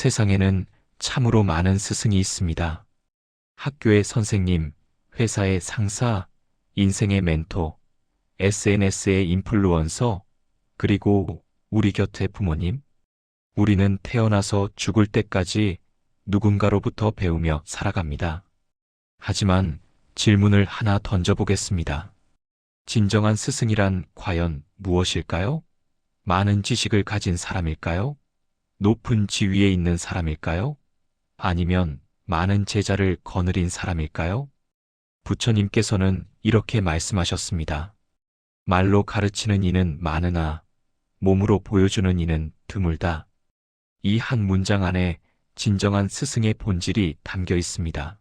세상에는 참으로 많은 스승이 있습니다. 학교의 선생님, 회사의 상사, 인생의 멘토, SNS의 인플루언서, 그리고 우리 곁의 부모님. 우리는 태어나서 죽을 때까지 누군가로부터 배우며 살아갑니다. 하지만 질문을 하나 던져보겠습니다. 진정한 스승이란 과연 무엇일까요? 많은 지식을 가진 사람일까요? 높은 지위에 있는 사람일까요? 아니면 많은 제자를 거느린 사람일까요? 부처님께서는 이렇게 말씀하셨습니다. 말로 가르치는 이는 많으나 몸으로 보여주는 이는 드물다. 이 한 문장 안에 진정한 스승의 본질이 담겨 있습니다.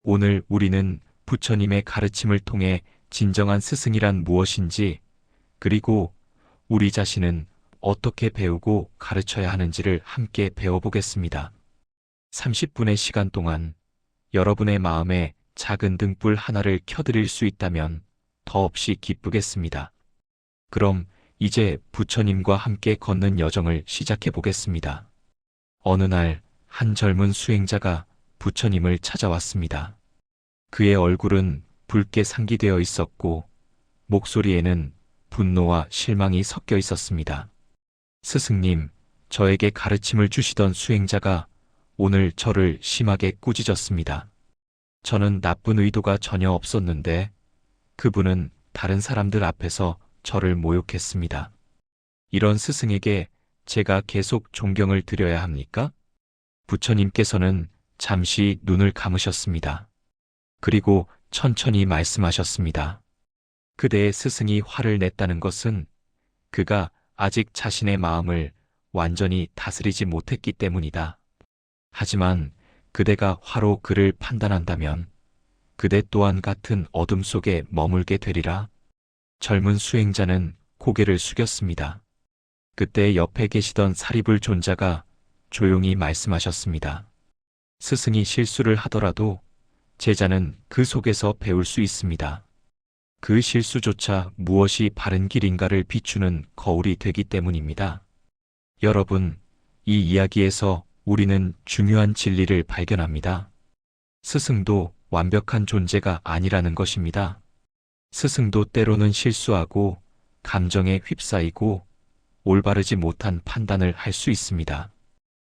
오늘 우리는 부처님의 가르침을 통해 진정한 스승이란 무엇인지, 그리고 우리 자신은 어떻게 배우고 가르쳐야 하는지를 함께 배워보겠습니다. 30분의 시간 동안 여러분의 마음에 작은 등불 하나를 켜드릴 수 있다면 더없이 기쁘겠습니다. 그럼 이제 부처님과 함께 걷는 여정을 시작해 보겠습니다. 어느 날 한 젊은 수행자가 부처님을 찾아왔습니다. 그의 얼굴은 붉게 상기되어 있었고 목소리에는 분노와 실망이 섞여 있었습니다. 스승님, 저에게 가르침을 주시던 수행자가 오늘 저를 심하게 꾸짖었습니다. 저는 나쁜 의도가 전혀 없었는데 그분은 다른 사람들 앞에서 저를 모욕했습니다. 이런 스승에게 제가 계속 존경을 드려야 합니까? 부처님께서는 잠시 눈을 감으셨습니다. 그리고 천천히 말씀하셨습니다. 그대의 스승이 화를 냈다는 것은 그가 아직 자신의 마음을 완전히 다스리지 못했기 때문이다. 하지만 그대가 화로 그를 판단한다면 그대 또한 같은 어둠 속에 머물게 되리라. 젊은 수행자는 고개를 숙였습니다. 그때 옆에 계시던 사리불 존자가 조용히 말씀하셨습니다. 스승이 실수를 하더라도 제자는 그 속에서 배울 수 있습니다. 그 실수조차 무엇이 바른 길인가를 비추는 거울이 되기 때문입니다. 여러분, 이 이야기에서 우리는 중요한 진리를 발견합니다. 스승도 완벽한 존재가 아니라는 것입니다. 스승도 때로는 실수하고 감정에 휩싸이고 올바르지 못한 판단을 할 수 있습니다.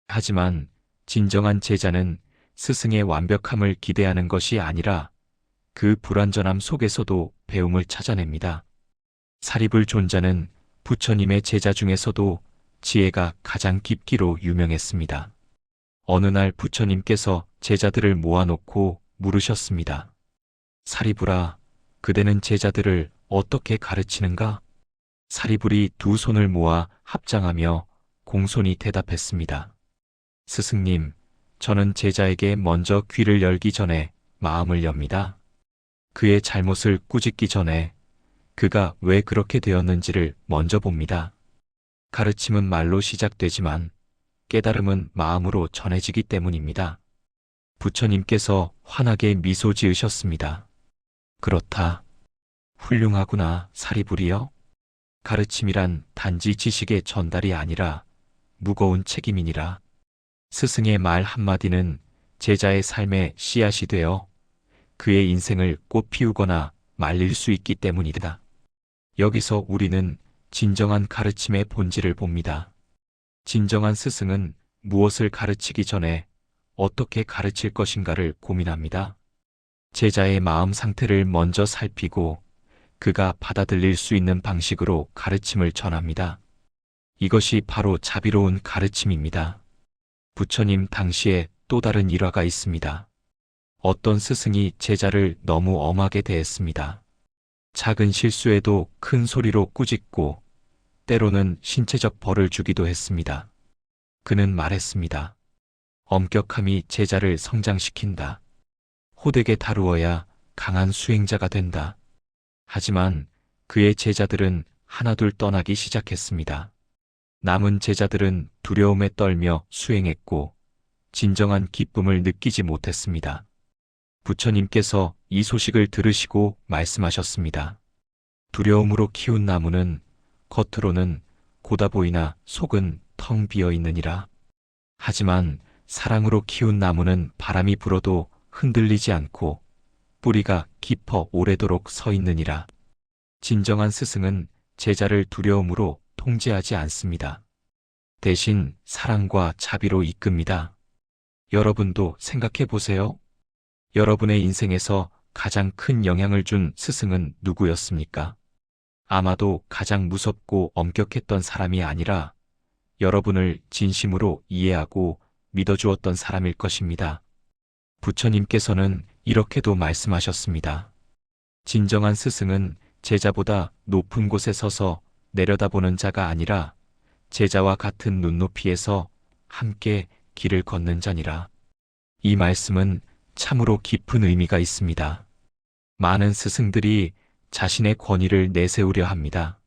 하지만 진정한 제자는 스승의 완벽함을 기대하는 것이 아니라 그 불완전함 속에서도 배움을 찾아냅니다. 사리불 존자는 부처님의 제자 중에서도 지혜가 가장 깊기로 유명했습니다. 어느 날 부처님께서 제자들을 모아놓고 물으셨습니다. 사리불아, 그대는 제자들을 어떻게 가르치는가? 사리불이 두 손을 모아 합장하며 공손히 대답했습니다. 스승님, 저는 제자에게 먼저 귀를 열기 전에 마음을 엽니다. 그의 잘못을 꾸짖기 전에 그가 왜 그렇게 되었는지를 먼저 봅니다. 가르침은 말로 시작되지만 깨달음은 마음으로 전해지기 때문입니다. 부처님께서 환하게 미소 지으셨습니다. 그렇다. 훌륭하구나, 사리불이여. 가르침이란 단지 지식의 전달이 아니라 무거운 책임이니라. 스승의 말 한마디는 제자의 삶의 씨앗이 되어 그의 인생을 꽃 피우거나 말릴 수 있기 때문이다. 여기서 우리는 진정한 가르침의 본질을 봅니다. 진정한 스승은 무엇을 가르치기 전에 어떻게 가르칠 것인가를 고민합니다. 제자의 마음 상태를 먼저 살피고 그가 받아들일 수 있는 방식으로 가르침을 전합니다. 이것이 바로 자비로운 가르침입니다. 부처님 당시에 또 다른 일화가 있습니다. 어떤 스승이 제자를 너무 엄하게 대했습니다. 작은 실수에도 큰 소리로 꾸짖고 때로는 신체적 벌을 주기도 했습니다. 그는 말했습니다. 엄격함이 제자를 성장시킨다. 호되게 다루어야 강한 수행자가 된다. 하지만 그의 제자들은 하나둘 떠나기 시작했습니다. 남은 제자들은 두려움에 떨며 수행했고 진정한 기쁨을 느끼지 못했습니다. 부처님께서 이 소식을 들으시고 말씀하셨습니다. 두려움으로 키운 나무는 겉으로는 고다 보이나 속은 텅 비어 있느니라. 하지만 사랑으로 키운 나무는 바람이 불어도 흔들리지 않고 뿌리가 깊어 오래도록 서 있느니라. 진정한 스승은 제자를 두려움으로 통제하지 않습니다. 대신 사랑과 자비로 이끕니다. 여러분도 생각해 보세요. 여러분의 인생에서 가장 큰 영향을 준 스승은 누구였습니까? 아마도 가장 무섭고 엄격했던 사람이 아니라 여러분을 진심으로 이해하고 믿어주었던 사람일 것입니다. 부처님께서는 이렇게도 말씀하셨습니다. 진정한 스승은 제자보다 높은 곳에 서서 내려다보는 자가 아니라 제자와 같은 눈높이에서 함께 길을 걷는 자니라. 이 말씀은 참으로 깊은 의미가 있습니다. 많은 스승들이 자신의 권위를 내세우려 합니다.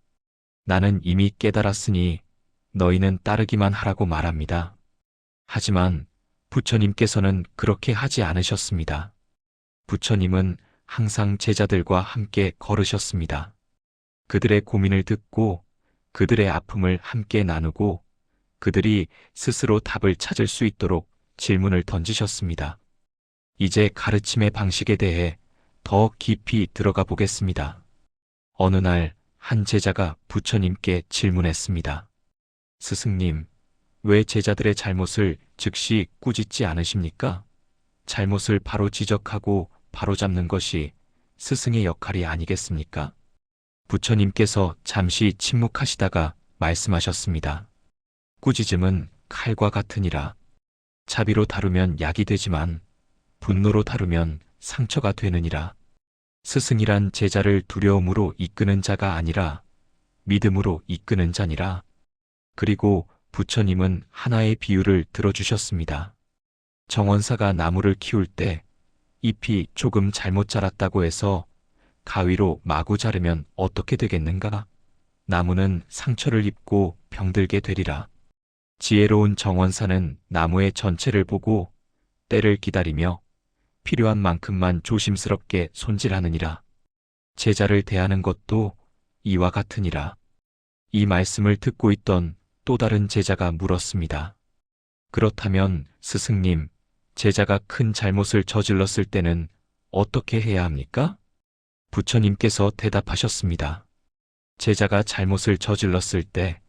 나는 이미 깨달았으니 너희는 따르기만 하라고 말합니다. 하지만 부처님께서는 그렇게 하지 않으셨습니다. 부처님은 항상 제자들과 함께 걸으셨습니다. 그들의 고민을 듣고 그들의 아픔을 함께 나누고 그들이 스스로 답을 찾을 수 있도록 질문을 던지셨습니다. 이제 가르침의 방식에 대해 더 깊이 들어가 보겠습니다. 어느 날 한 제자가 부처님께 질문했습니다. 스승님, 왜 제자들의 잘못을 즉시 꾸짖지 않으십니까? 잘못을 바로 지적하고 바로잡는 것이 스승의 역할이 아니겠습니까? 부처님께서 잠시 침묵하시다가 말씀하셨습니다. 꾸짖음은 칼과 같으니라. 자비로 다루면 약이 되지만 분노로 다루면 상처가 되느니라. 스승이란 제자를 두려움으로 이끄는 자가 아니라 믿음으로 이끄는 자니라. 그리고 부처님은 하나의 비유를 들어주셨습니다. 정원사가 나무를 키울 때 잎이 조금 잘못 자랐다고 해서 가위로 마구 자르면 어떻게 되겠는가? 나무는 상처를 입고 병들게 되리라. 지혜로운 정원사는 나무의 전체를 보고 때를 기다리며 필요한 만큼만 조심스럽게 손질하느니라. 제자를 대하는 것도 이와 같으니라. 이 말씀을 듣고 있던 또 다른 제자가 물었습니다. 그렇다면 스승님, 제자가 큰 잘못을 저질렀을 때는 어떻게 해야 합니까? 부처님께서 대답하셨습니다. 제자가 잘못을 저질렀을 때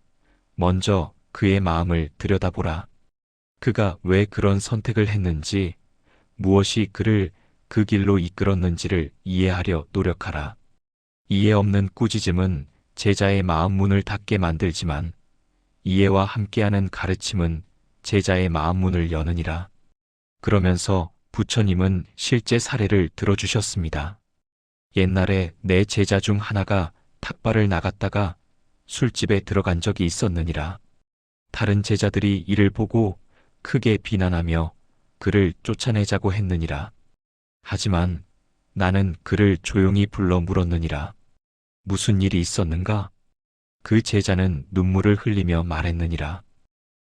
먼저 그의 마음을 들여다보라. 그가 왜 그런 선택을 했는지, 무엇이 그를 그 길로 이끌었는지를 이해하려 노력하라. 이해 없는 꾸짖음은 제자의 마음 문을 닫게 만들지만 이해와 함께하는 가르침은 제자의 마음 문을 여느니라. 그러면서 부처님은 실제 사례를 들어주셨습니다. 옛날에 내 제자 중 하나가 탁발을 나갔다가 술집에 들어간 적이 있었느니라. 다른 제자들이 이를 보고 크게 비난하며 그를 쫓아내자고 했느니라. 하지만 나는 그를 조용히 불러 물었느니라. 무슨 일이 있었는가? 그 제자는 눈물을 흘리며 말했느니라.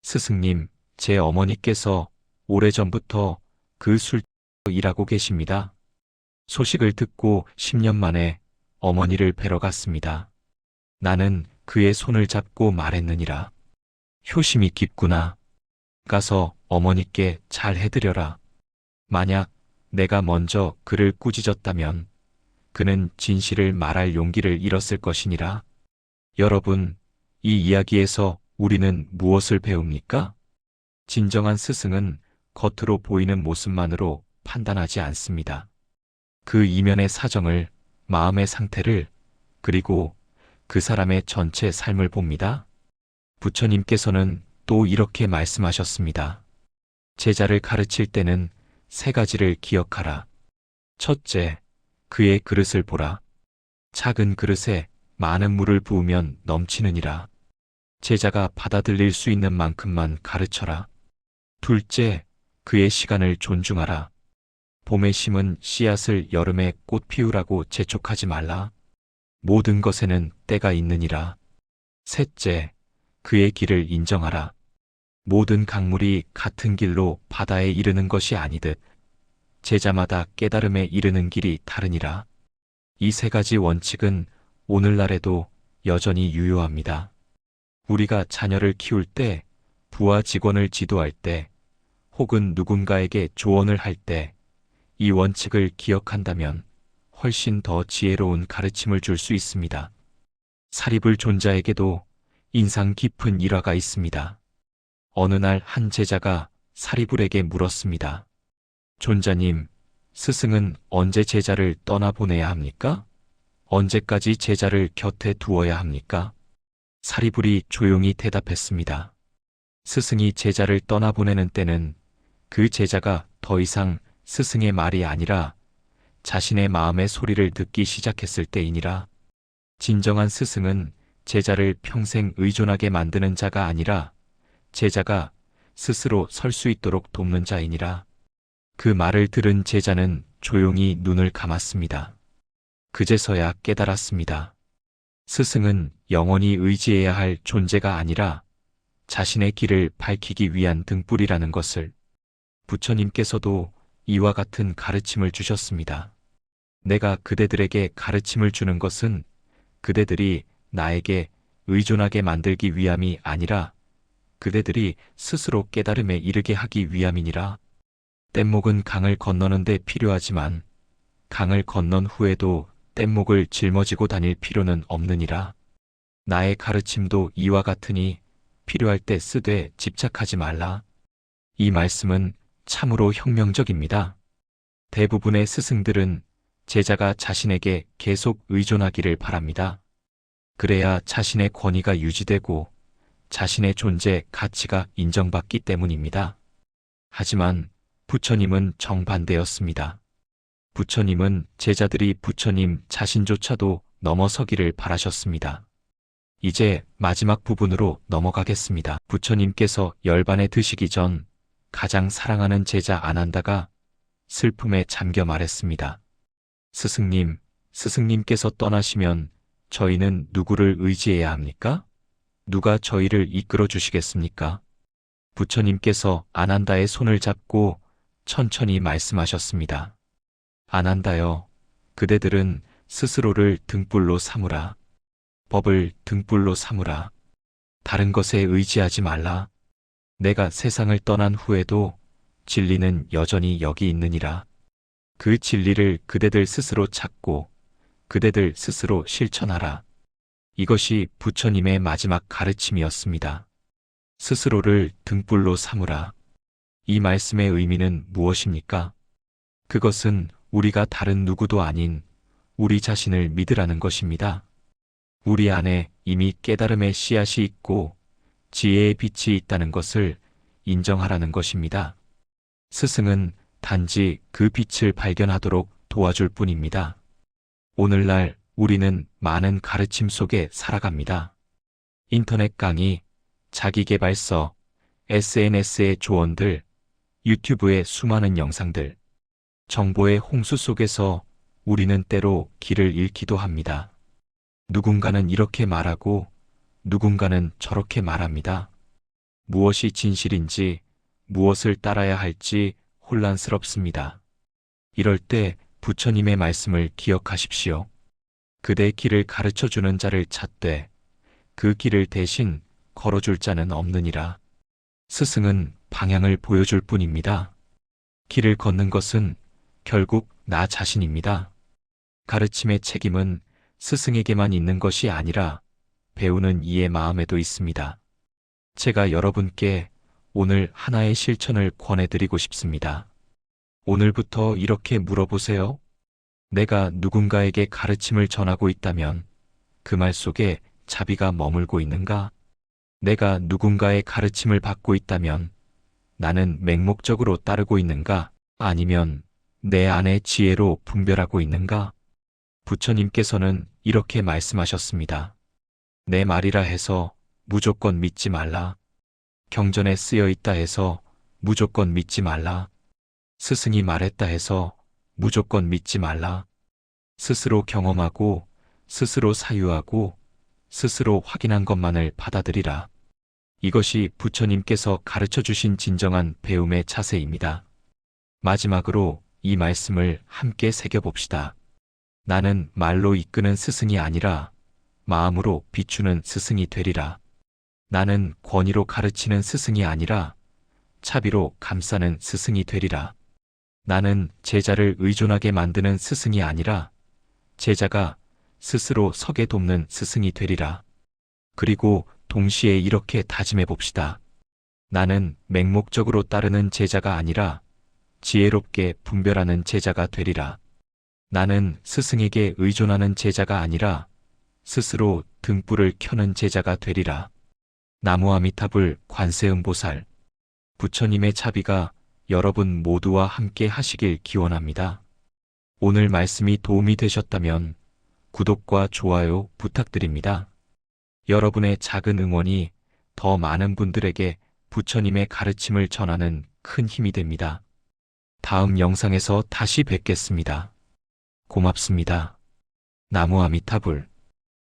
스승님, 제 어머니께서 오래전부터 그 술집에서 일하고 계십니다. 소식을 듣고 10년 만에 어머니를 뵈러 갔습니다. 나는 그의 손을 잡고 말했느니라. 효심이 깊구나. 가서 어머니께 잘 해드려라. 만약 내가 먼저 그를 꾸짖었다면 그는 진실을 말할 용기를 잃었을 것이니라. 여러분, 이 이야기에서 우리는 무엇을 배웁니까? 진정한 스승은 겉으로 보이는 모습만으로 판단하지 않습니다. 그 이면의 사정을, 마음의 상태를, 그리고 그 사람의 전체 삶을 봅니다. 부처님께서는 또 이렇게 말씀하셨습니다. 제자를 가르칠 때는 3가지를 기억하라. 첫째, 그의 그릇을 보라. 작은 그릇에 많은 물을 부으면 넘치느니라. 제자가 받아들일 수 있는 만큼만 가르쳐라. 둘째, 그의 시간을 존중하라. 봄에 심은 씨앗을 여름에 꽃 피우라고 재촉하지 말라. 모든 것에는 때가 있느니라. 셋째, 그의 길을 인정하라. 모든 강물이 같은 길로 바다에 이르는 것이 아니듯 제자마다 깨달음에 이르는 길이 다르니라. 이 3가지 원칙은 오늘날에도 여전히 유효합니다. 우리가 자녀를 키울 때 부하 직원을 지도할 때, 혹은 누군가에게 조언을 할 때, 이 원칙을 기억한다면 훨씬 더 지혜로운 가르침을 줄 수 있습니다. 사리불 존자에게도 인상 깊은 일화가 있습니다. 어느 날 한 제자가 사리불에게 물었습니다. 존자님, 스승은 언제 제자를 떠나보내야 합니까? 언제까지 제자를 곁에 두어야 합니까? 사리불이 조용히 대답했습니다. 스승이 제자를 떠나보내는 때는 그 제자가 더 이상 스승의 말이 아니라 자신의 마음의 소리를 듣기 시작했을 때이니라. 진정한 스승은 제자를 평생 의존하게 만드는 자가 아니라 제자가 스스로 설 수 있도록 돕는 자이니라. 그 말을 들은 제자는 조용히 눈을 감았습니다. 그제서야 깨달았습니다. 스승은 영원히 의지해야 할 존재가 아니라 자신의 길을 밝히기 위한 등불이라는 것을. 부처님께서도 이와 같은 가르침을 주셨습니다. 내가 그대들에게 가르침을 주는 것은 그대들이 나에게 의존하게 만들기 위함이 아니라 그대들이 스스로 깨달음에 이르게 하기 위함이니라. 뗏목은 강을 건너는 데 필요하지만 강을 건넌 후에도 뗏목을 짊어지고 다닐 필요는 없느니라. 나의 가르침도 이와 같으니 필요할 때 쓰되 집착하지 말라. 이 말씀은 참으로 혁명적입니다. 대부분의 스승들은 제자가 자신에게 계속 의존하기를 바랍니다. 그래야 자신의 권위가 유지되고 자신의 존재 가치가 인정받기 때문입니다. 하지만 부처님은 정반대였습니다. 부처님은 제자들이 부처님 자신조차도 넘어서기를 바라셨습니다. 이제 마지막 부분으로 넘어가겠습니다. 부처님께서 열반에 드시기 전 가장 사랑하는 제자 아난다가 슬픔에 잠겨 말했습니다. 스승님, 스승님께서 떠나시면 저희는 누구를 의지해야 합니까? 누가 저희를 이끌어 주시겠습니까? 부처님께서 아난다의 손을 잡고 천천히 말씀하셨습니다. 아난다여, 그대들은 스스로를 등불로 삼으라. 법을 등불로 삼으라. 다른 것에 의지하지 말라. 내가 세상을 떠난 후에도 진리는 여전히 여기 있느니라. 그 진리를 그대들 스스로 찾고 그대들 스스로 실천하라. 이것이 부처님의 마지막 가르침이었습니다. 스스로를 등불로 삼으라. 이 말씀의 의미는 무엇입니까? 그것은 우리가 다른 누구도 아닌 우리 자신을 믿으라는 것입니다. 우리 안에 이미 깨달음의 씨앗이 있고 지혜의 빛이 있다는 것을 인정하라는 것입니다. 스승은 단지 그 빛을 발견하도록 도와줄 뿐입니다. 오늘날 우리는 많은 가르침 속에 살아갑니다. 인터넷 강의, 자기계발서, SNS의 조언들, 유튜브의 수많은 영상들, 정보의 홍수 속에서 우리는 때로 길을 잃기도 합니다. 누군가는 이렇게 말하고 누군가는 저렇게 말합니다. 무엇이 진실인지, 무엇을 따라야 할지 혼란스럽습니다. 이럴 때 부처님의 말씀을 기억하십시오. 그대 길을 가르쳐주는 자를 찾되 그 길을 대신 걸어줄 자는 없느니라. 스승은 방향을 보여줄 뿐입니다. 길을 걷는 것은 결국 나 자신입니다. 가르침의 책임은 스승에게만 있는 것이 아니라 배우는 이의 마음에도 있습니다. 제가 여러분께 오늘 하나의 실천을 권해드리고 싶습니다. 오늘부터 이렇게 물어보세요. 내가 누군가에게 가르침을 전하고 있다면 그 말 속에 자비가 머물고 있는가? 내가 누군가의 가르침을 받고 있다면 나는 맹목적으로 따르고 있는가? 아니면 내 안의 지혜로 분별하고 있는가? 부처님께서는 이렇게 말씀하셨습니다. 내 말이라 해서 무조건 믿지 말라. 경전에 쓰여 있다 해서 무조건 믿지 말라. 스승이 말했다 해서 무조건 믿지 말라. 스스로 경험하고 스스로 사유하고 스스로 확인한 것만을 받아들이라. 이것이 부처님께서 가르쳐 주신 진정한 배움의 자세입니다. 마지막으로 이 말씀을 함께 새겨봅시다. 나는 말로 이끄는 스승이 아니라 마음으로 비추는 스승이 되리라. 나는 권위로 가르치는 스승이 아니라 차비로 감싸는 스승이 되리라. 나는 제자를 의존하게 만드는 스승이 아니라 제자가 스스로 서게 돕는 스승이 되리라. 그리고 동시에 이렇게 다짐해 봅시다. 나는 맹목적으로 따르는 제자가 아니라 지혜롭게 분별하는 제자가 되리라. 나는 스승에게 의존하는 제자가 아니라 스스로 등불을 켜는 제자가 되리라. 나무아미타불 관세음보살 부처님의 차비가 여러분 모두와 함께 하시길 기원합니다. 오늘 말씀이 도움이 되셨다면 구독과 좋아요 부탁드립니다. 여러분의 작은 응원이 더 많은 분들에게 부처님의 가르침을 전하는 큰 힘이 됩니다. 다음 영상에서 다시 뵙겠습니다. 고맙습니다. 나무아미타불